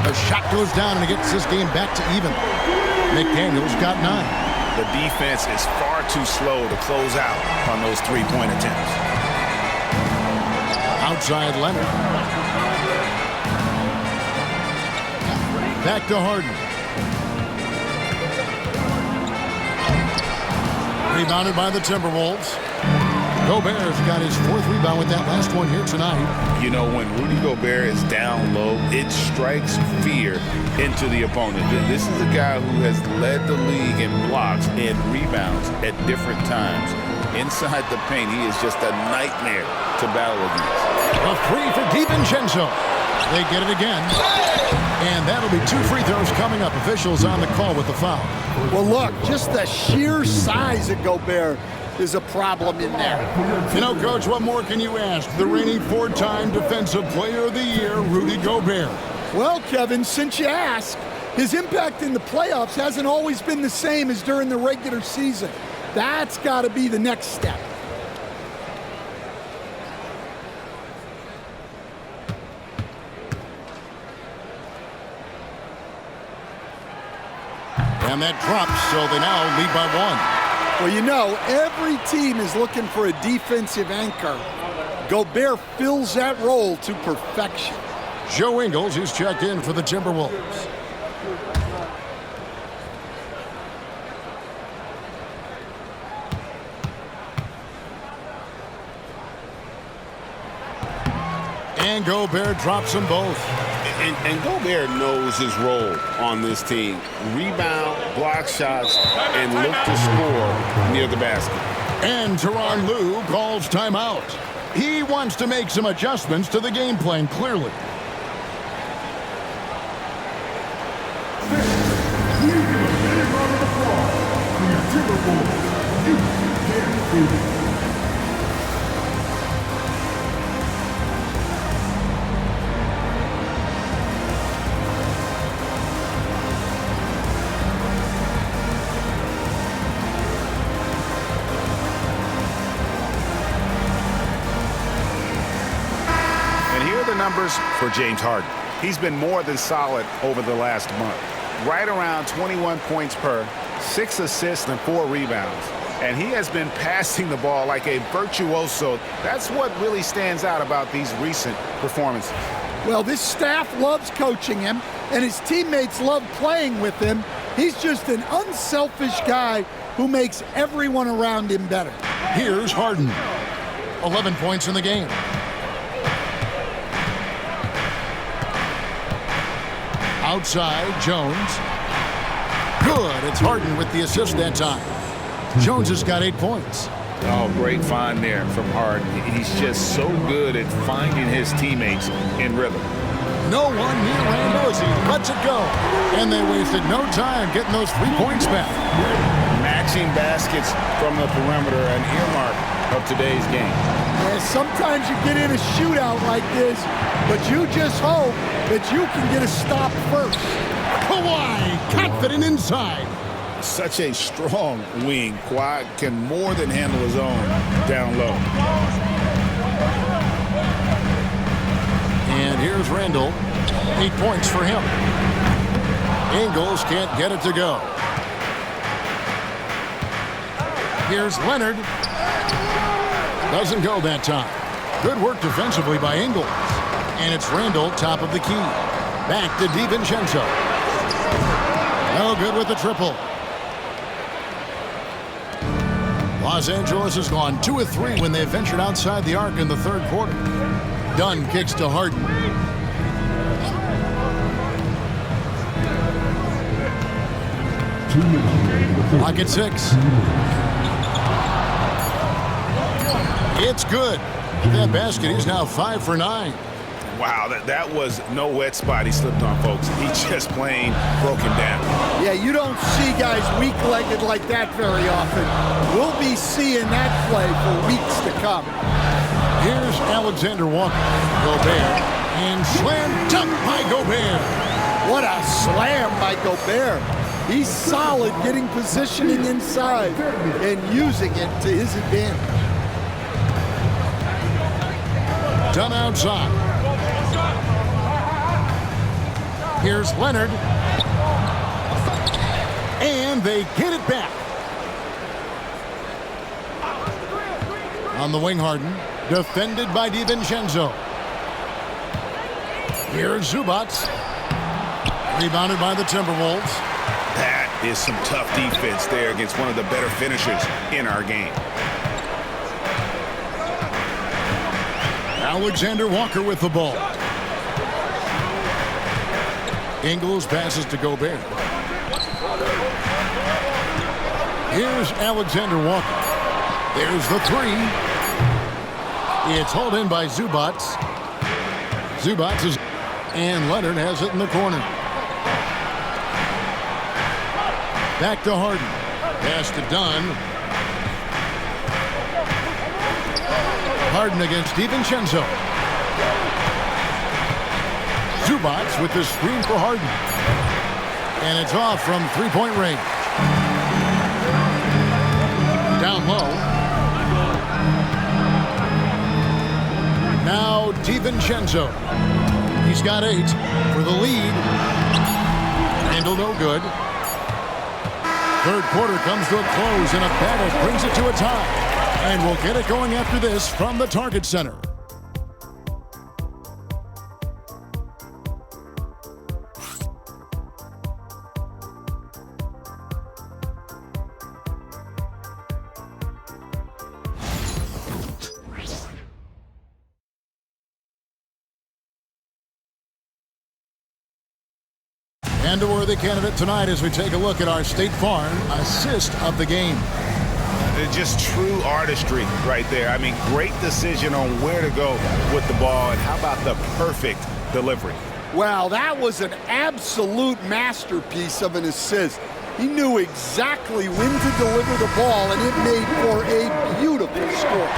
The shot goes down and it gets this game back to even. McDaniels got 9. The defense is far too slow to close out on those three-point attempts. Outside Leonard. Back to Harden. Rebounded by the Timberwolves. Gobert's got his 4th rebound with that last one here tonight. You know, when Rudy Gobert is down low, it strikes fear into the opponent. This is a guy who has led the league in blocks and rebounds at different times. Inside the paint, he is just a nightmare to battle against. A 3 for DiVincenzo. They get it again. And that'll be 2 free throws coming up. Officials on the call with the foul. Well, look, just the sheer size of Gobert is a problem in there. You know, Coach, what more can you ask? The reigning 4-time Defensive Player of the Year, Rudy Gobert. Well, Kevin, since you ask, his impact in the playoffs hasn't always been the same as during the regular season. That's got to be the next step. And that drops, so they now lead by 1. Well, you know, every team is looking for a defensive anchor. Gobert fills that role to perfection. Joe Ingles, he's checked in for the Timberwolves. And Gobert drops them both. And Gobert knows his role on this team. Rebound, block shots, and look to score near the basket. And Tyronn Lue calls timeout. He wants to make some adjustments to the game plan, clearly. Numbers for James Harden. He's been more than solid over the last month. Right around 21 points per, 6 assists and 4 rebounds. And he has been passing the ball like a virtuoso. That's what really stands out about these recent performances. Well, this staff loves coaching him, and his teammates love playing with him. He's just an unselfish guy who makes everyone around him better. Here's Harden. 11 points in the game. Outside, Jones. Good. It's Harden with the assist that time. Jones has got 8 points. Oh, great find there from Harden. He's just so good at finding his teammates in rhythm. No one near Randall as he lets it go. And they wasted no time getting those 3 points back. Matching baskets from the perimeter, an earmark of today's game. Yeah, sometimes you get in a shootout like this, but you just hope that you can get a stop first. Kawhi, confident inside. Such a strong wing. Kawhi can more than handle his own down low. And here's Randall. 8 points for him. Ingles can't get it to go. Here's Leonard. Doesn't go that time. Good work defensively by Ingles. And it's Randall, top of the key. Back to DiVincenzo. No good with the triple. Los Angeles has gone 2 of 3 when they ventured outside the arc in the third quarter. Dunn kicks to Harden. Clock at 6. It's good. That basket, he's now 5 for 9. Wow, that was no wet spot he slipped on, folks. He just plain broke him down. Yeah, you don't see guys weak-legged like that very often. We'll be seeing that play for weeks to come. Here's Alexander Walker. Gobert And slam dunk by Gobert. What a slam by Gobert. He's solid getting positioning inside and using it to his advantage. Done outside. Here's Leonard. And they get it back. On the wing, Harden. Defended by DiVincenzo. Here's Zubac. Rebounded by the Timberwolves. That is some tough defense there against one of the better finishers in our game. Alexander Walker with the ball. Ingles passes to Gobert. Here's Alexander Walker. There's the three. It's hauled in by Zubac. Zubac is... And Leonard has it in the corner. Back to Harden. Pass to Dunn. Harden against DiVincenzo. Zubac with the screen for Harden. And it's off from three-point range. Down low. Now DiVincenzo. He's got 8 for the lead. Handle no good. Third quarter comes to a close, and a battle brings it to a tie. And we'll get it going after this from the Target Center. And a worthy candidate tonight as we take a look at our State Farm assist of the game. Just true artistry right there. I mean, great decision on where to go with the ball, and how about the perfect delivery? Well, that was an absolute masterpiece of an assist. He knew exactly when to deliver the ball, and it made for a beautiful score.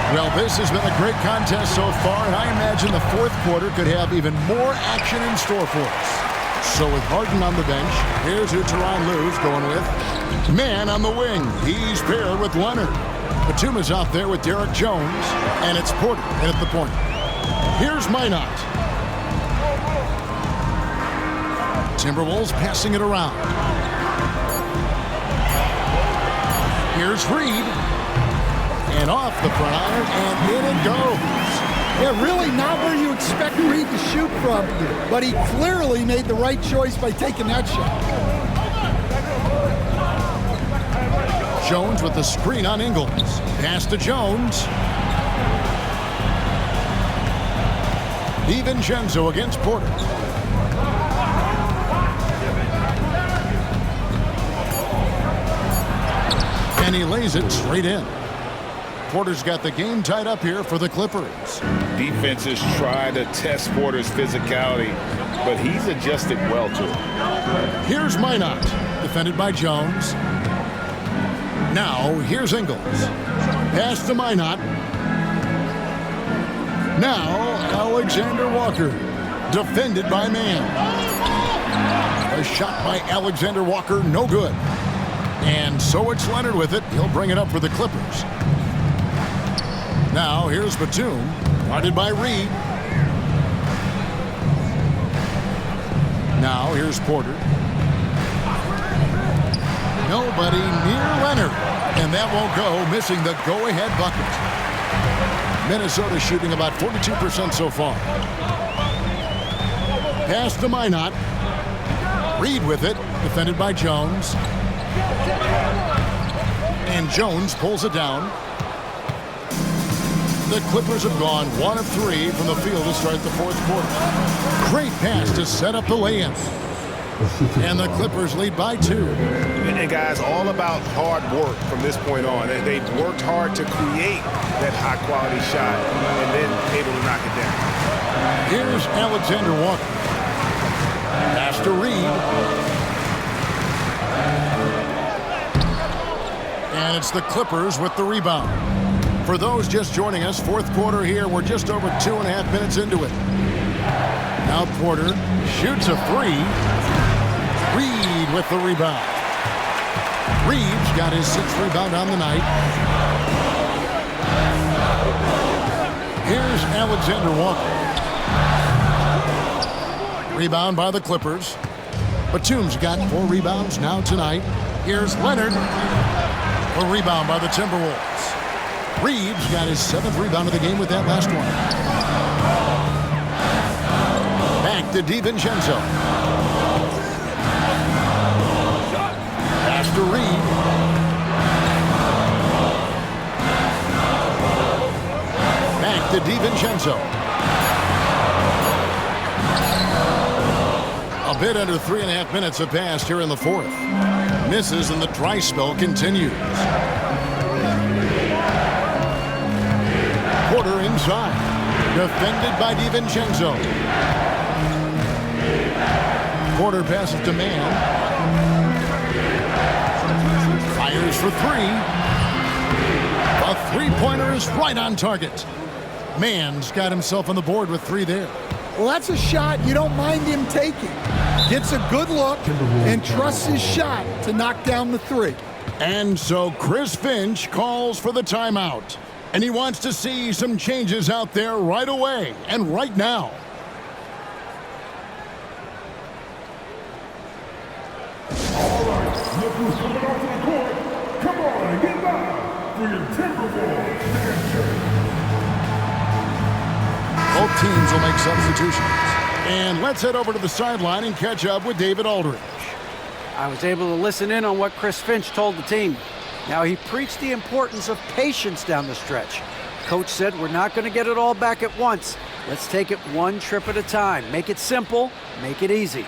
Well, this has been a great contest so far, and I imagine the fourth quarter could have even more action in store for us. So with Harden on the bench, here's who Tyronn Lue's going with. Man on the wing, he's paired with Leonard. Batum is out there with Derek Jones, and it's Porter in at the point. Here's Minot. Timberwolves passing it around. Here's Reed. And off the front iron, and in it goes. Yeah, really not where you expect Reed to shoot from, but he clearly made the right choice by taking that shot. Jones with the screen on Ingles. Pass to Jones. DiVincenzo against Porter. And he lays it straight in. Porter's got the game tied up here for the Clippers. Defenses try to test Porter's physicality, but he's adjusted well to it. Here's Minot, defended by Jones. Now, here's Ingles. Pass to Minot. Now, Alexander Walker, defended by Mann. A shot by Alexander Walker, no good. And so it's Leonard with it. He'll bring it up for the Clippers. Now, here's Batum, guarded by Reed. Now, here's Porter. Nobody near Leonard. And that won't go, missing the go-ahead bucket. Minnesota shooting about 42% so far. Pass to Minot. Reed with it, defended by Jones. And Jones pulls it down. The Clippers have gone 1 of 3 from the field to start the fourth quarter. Great pass to set up the lay-in. And the Clippers lead by 2. And guys, all about hard work from this point on. They've worked hard to create that high-quality shot and then able to knock it down. Here's Alexander Walker. Pass to Reed. And it's the Clippers with the rebound. For those just joining us, fourth quarter here. We're just over 2.5 minutes into it. Now Porter shoots a three. Reed with the rebound. Reed's got his 6th rebound on the night. Here's Alexander Walker. Rebound by the Clippers. Batum's got 4 rebounds now tonight. Here's Leonard. A rebound by the Timberwolves. Reeves got his 7th rebound of the game with that last one. Back to DiVincenzo. Pass to Reed. Back to DiVincenzo. A bit under 3.5 minutes have passed here in the fourth. Misses and the dry spell continues. Porter inside. Defended by DiVincenzo. Porter passes to Mann. Fires for 3. A three-pointer is right on target. Mann's got himself on the board with 3 there. Well, that's a shot you don't mind him taking. Gets a good look and trusts his shot to knock down the 3. And so Chris Finch calls for the timeout. And he wants to see some changes out there right away and right now. All right, look who's coming out to the court. Come on, get down for your Timberwolves. Both teams will make substitutions. And let's head over to the sideline and catch up with David Aldridge. I was able to listen in on what Chris Finch told the team. Now, he preached the importance of patience down the stretch. Coach said we're not going to get it all back at once. Let's take it one trip at a time. Make it simple, make it easy.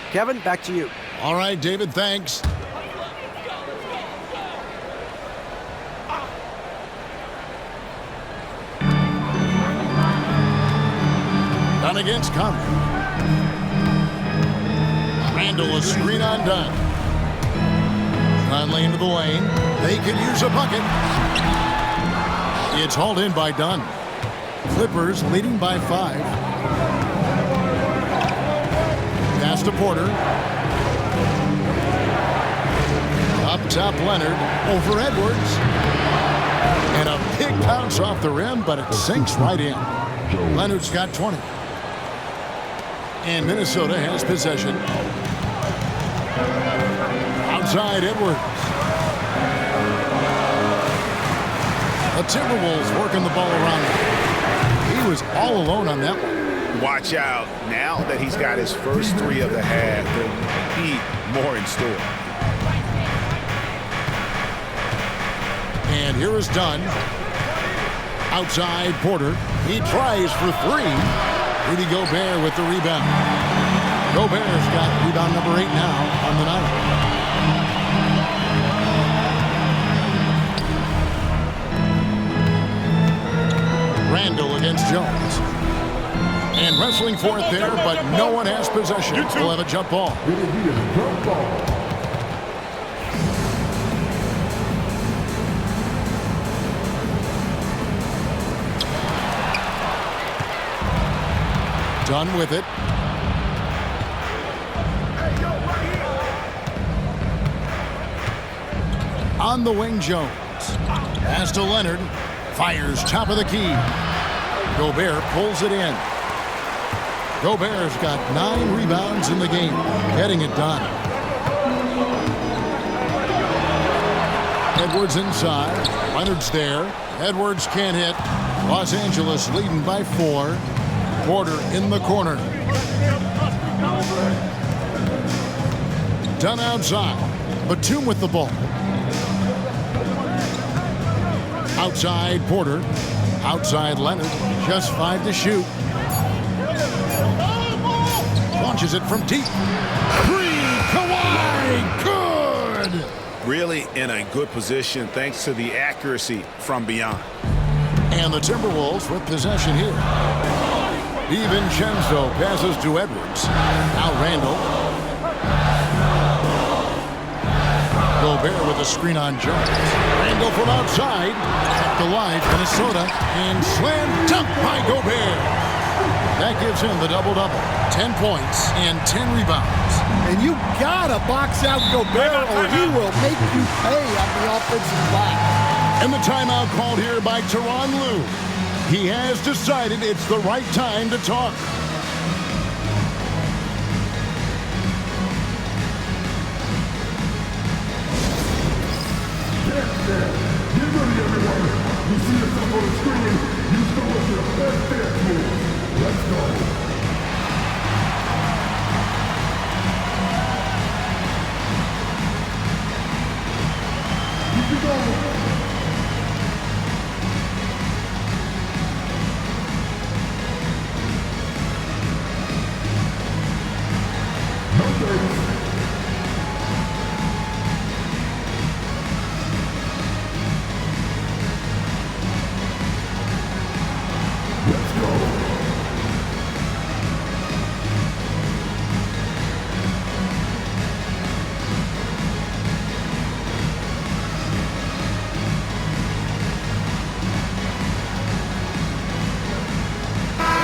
Kevin, back to you. All right, David, thanks. Dunn against Conley. Randall, a screen on Dunn. Conley into the lane. They could use a bucket. It's hauled in by Dunn. Clippers leading by 5. Pass to Porter. Up top, Leonard. Over Edwards. And a big bounce off the rim, but it sinks right in. Leonard's got 20. And Minnesota has possession. Outside Edwards. The Timberwolves working the ball around him. He was all alone on that one. Watch out. Now that he's got his first 3 of the half, there'll be more in store. And here is Dunn. Outside Porter. He tries for 3. Rudy Gobert with the rebound. Gobert's got rebound number 8 now on the night. Randall against Jones. And wrestling for it there, but no one has possession. We'll have a jump ball. Dunn with it. On the wing, Jones. Pass to Leonard. Fires top of the key. Gobert pulls it in. Gobert's got 9 rebounds in the game. Getting it done. Edwards inside. Leonard's there. Edwards can't hit. Los Angeles leading by 4. Porter in the corner. Dunn outside. Batum with the ball. Outside Porter. Outside Leonard. Just 5 to shoot. Launches it from deep. 3. Kawhi. Good. Really in a good position thanks to the accuracy from beyond. And the Timberwolves with possession here. DiVincenzo passes to Edwards. Now Randall. Gobert with a screen on Jones. Angle from outside. Kept alive, Minnesota. And slam dunk by Gobert. That gives him the double-double. 10 points and 10 rebounds. And you gotta box out Gobert or he will make you pay on the offensive glass. And the timeout called here by Tyronn Lue. He has decided it's the right time to talk. Get ready, everyone. You see yourself on the screen. You show us your best dance moves. Let's go. Keep it going. No thanks. Let's go.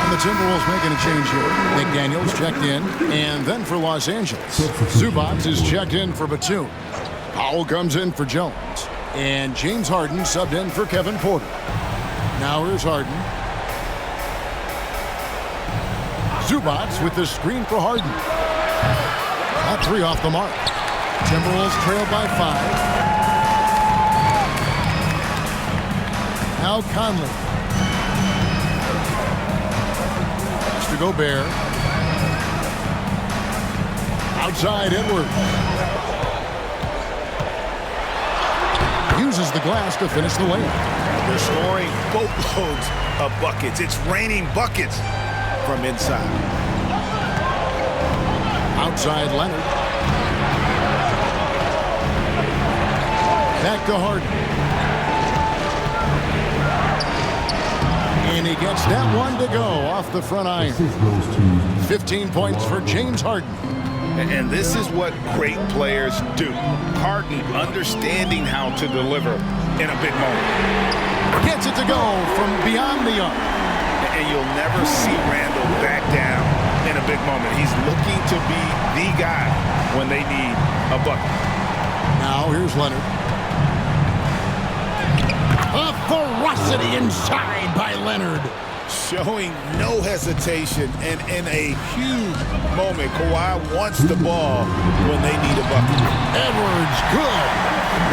And the Timberwolves making a change here. McDaniels checked in, and then for Los Angeles. Zubac is checked in for Batum. Powell comes in for Jones. And James Harden subbed in for Kevin Porter. Now here's Harden. Zubac with the screen for Harden. That three off the mark. Timberwolves trail by 5. Now Conley. Pass to Gobert. Outside Edwards. Uses the glass to finish the layup. They're scoring boatloads of buckets. It's raining buckets from inside. Outside Leonard. Back to Harden. And he gets that one to go off the front iron. 15 points for James Harden. And this is what great players do. Harden understanding how to deliver in a big moment. Gets it to go from beyond the arc. And you'll never see Randall back down in a big moment. He's looking to be the guy when they need a bucket. Now here's Leonard. A ferocity inside by Leonard. Showing no hesitation, and in a huge moment, Kawhi wants the ball when they need a bucket. Edwards, good.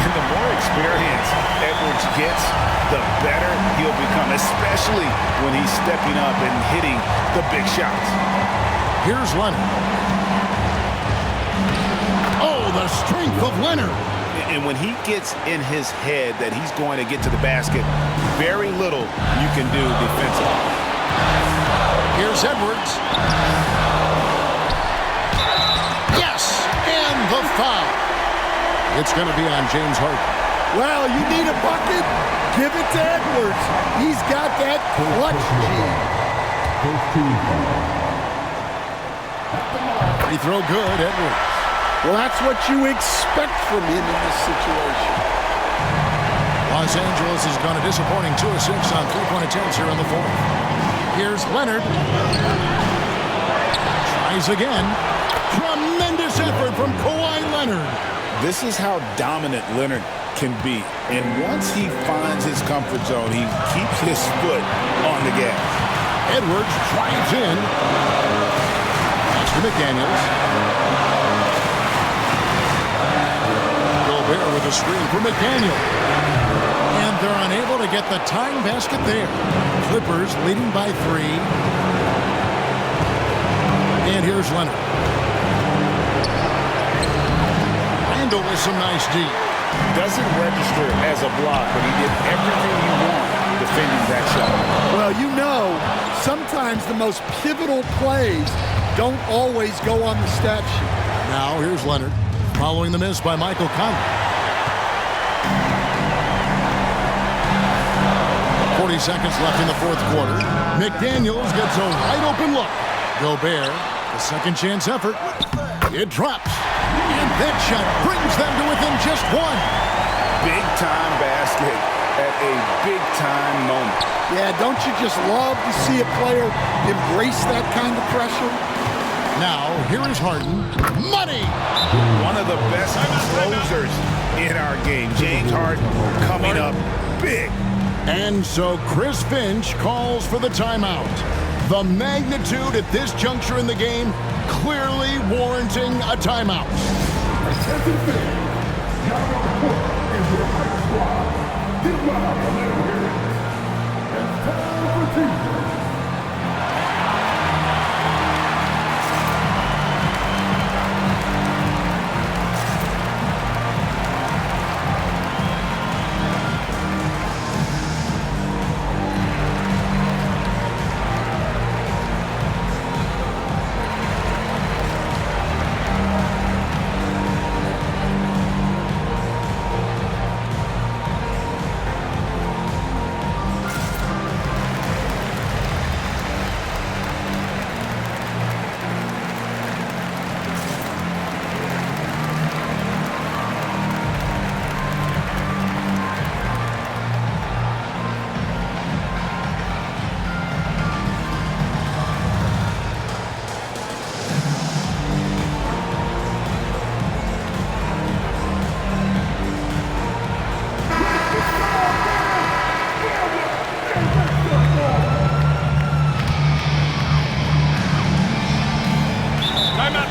And the more experience Edwards gets, the better he'll become, especially when he's stepping up and hitting the big shots. Here's Leonard. Oh, the strength of Leonard. And when he gets in his head that he's going to get to the basket, very little you can do defensively. Here's Edwards. Yes, and the foul. It's going to be on James Harden. Well, you need a bucket? Give it to Edwards. He's got that clutch gene. Free throw good, Edwards. Well, that's what you expect from him in this situation. Los Angeles has gone a disappointing 2 of 6 on three-point attempts here in the fourth. Here's Leonard. Tries again. Tremendous effort from Kawhi Leonard. This is how dominant Leonard can be. And once he finds his comfort zone, he keeps his foot on the gas. Edwards drives in. Pass to McDaniels. Gobert with a screen for McDaniel. And they're unable to get the tying basket there. Clippers leading by 3. And here's Leonard. Randall with some nice D. Doesn't register as a block, but he did everything you want defending that shot. Well, you know, sometimes the most pivotal plays don't always go on the stat sheet. Now here's Leonard, following the miss by Michael Conley. 40 seconds left in the fourth quarter. McDaniels gets a wide open look. Gobert, the second chance effort. It drops. And that shot brings them to within just 1. big-time basket at a big-time moment. Yeah, don't you just love to see a player embrace that kind of pressure? Now, here is Harden. Money! One of the best closers in our game. James Harden coming up big. And so Chris Finch calls for the timeout. The magnitude at this juncture in the game clearly warranting a timeout. Attention fans, timeout quarter is your hype squad. Get loud and let 'em hear it. It's time for teamwork.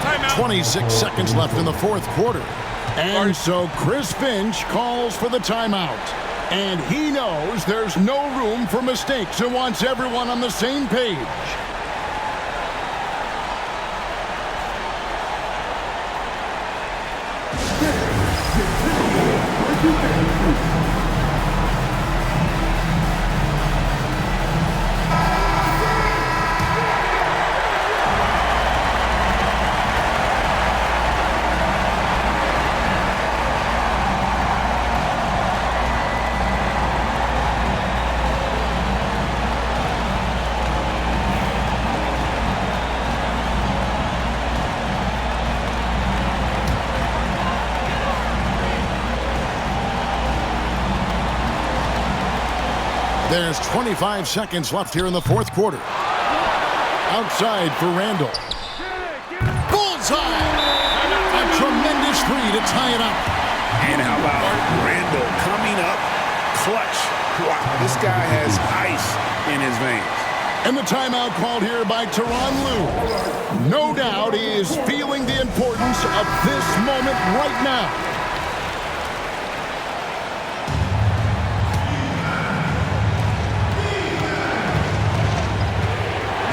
Timeout. 26 seconds left in the fourth quarter. And so Chris Finch calls for the timeout. And he knows there's no room for mistakes and wants everyone on the same page. There's 25 seconds left here in the fourth quarter. Outside for Randall. Bullseye! A tremendous three to tie it up. And how about Randall coming up clutch? Wow, this guy has ice in his veins. And the timeout called here by Tyronn Lue. No doubt he is feeling the importance of this moment right now.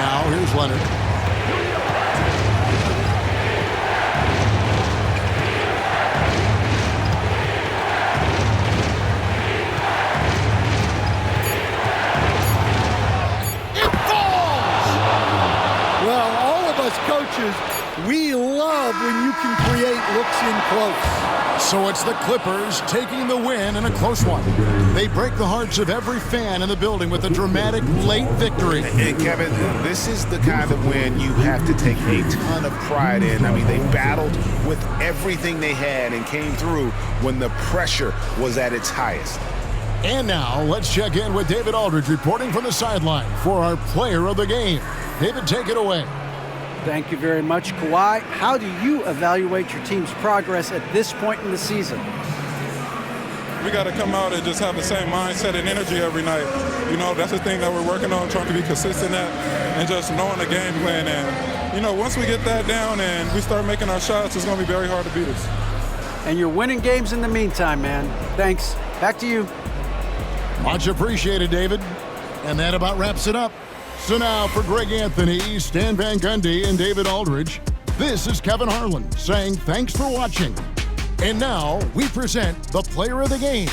Now here's Leonard. Well, all of us coaches, we love when you can create looks in close. So it's the Clippers taking the win in a close one. They break the hearts of every fan in the building with a dramatic late victory. And Kevin, this is the kind of win you have to take a ton of pride in. I mean, they battled with everything they had and came through when the pressure was at its highest. And now let's check in with David Aldridge reporting from the sideline for our player of the game. David, take it away. Thank you very much, Kawhi. How do you evaluate your team's progress at this point in the season? We got to come out and just have the same mindset and energy every night. You know, that's the thing that we're working on, trying to be consistent at, and just knowing the game plan. And, you know, once we get that down and we start making our shots, it's going to be very hard to beat us. And you're winning games in the meantime, man. Thanks. Back to you. Much appreciated, David. And that about wraps it up. So now for Greg Anthony, Stan Van Gundy, and David Aldridge, this is Kevin Harlan saying thanks for watching. And now we present the player of the game,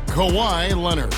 Kawhi Leonard.